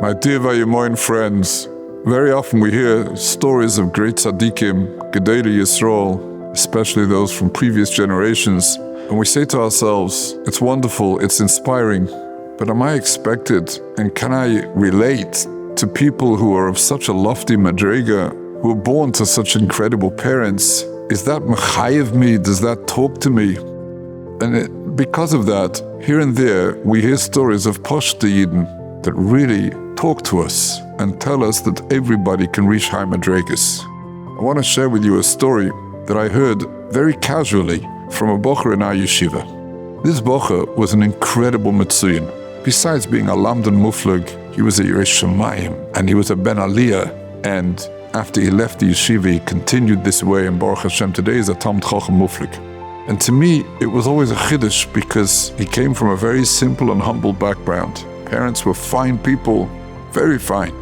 My dear Vayimaen friends, very often we hear stories of great tzaddikim, Gedolei Yisrael, especially those from previous generations, and we say to ourselves, it's wonderful, it's inspiring, but am I expected and can I relate to people who are of such a lofty madrega, who are born to such incredible parents? Is that mechayev me? Does that talk to me? And because of that, here and there, we hear stories of Poshta Yidden that really talk to us and tell us that everybody can reach high madregas. I want to share with you a story that I heard very casually from a bocher in our yeshiva. This bocher was an incredible Metzuyin. Besides being a Lamdan Muflag, he was a Yerei Shamayim, and he was a Ben Aliyah, and after he left the yeshiva, he continued this way, and Baruch Hashem today is a Talmid Chacham Muflag. And to me, it was always a chiddush because he came from a very simple and humble background. Parents were fine people, very fine,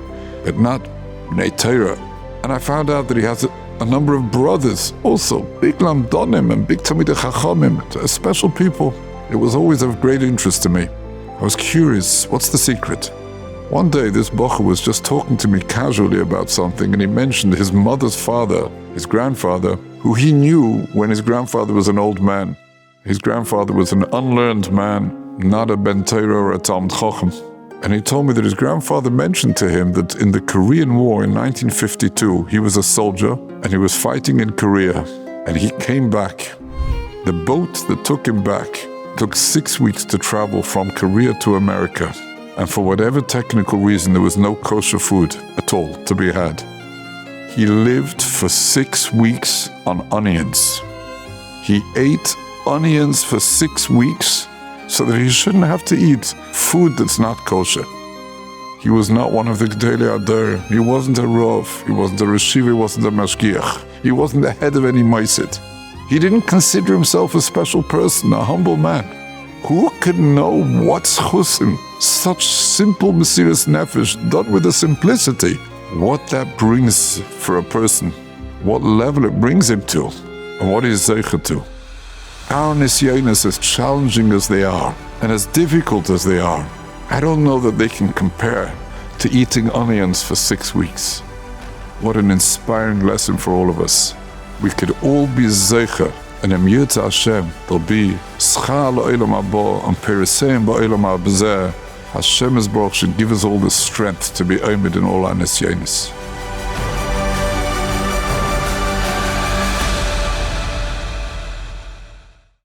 but not Bnei Torah. And I found out that he has a number of brothers, also big Lamdonim and big Talmidei Chachamim, special people. It was always of great interest to me. I was curious, what's the secret? One day, this bocher was just talking to me casually about something, and he mentioned his mother's father, his grandfather, who he knew when his grandfather was an old man. His grandfather was an unlearned man, not a Ben Torah or a Talmid Chacham. And he told me that his grandfather mentioned to him that in the Korean War in 1952, he was a soldier and he was fighting in Korea, and he came back. The boat that took him back took 6 weeks to travel from Korea to America. And for whatever technical reason, there was no kosher food at all to be had. He lived for 6 weeks on onions. He ate onions for 6 weeks so that he shouldn't have to eat food that's not kosher. He was not one of the Gedolei Ador. He wasn't a Rov. He wasn't a Reshiva. He wasn't a Mashgiach. He wasn't the head of any Maisid. He didn't consider himself a special person, a humble man. Who could know what's chusim? Such simple Mesirus Nefesh done with a simplicity. What that brings for a person, what level it brings him to, and what he's zeicha to. Our nisyonos, as challenging as they are, and as difficult as they are, I don't know that they can compare to eating onions for 6 weeks. What an inspiring lesson for all of us. We could all be zeicha, and in Yirtzeh Hashem, there'll be schar l'olam haba and periseim ba'olam habazeh. Hashem Baruch should give us all the strength to be omed in all our nisyonos.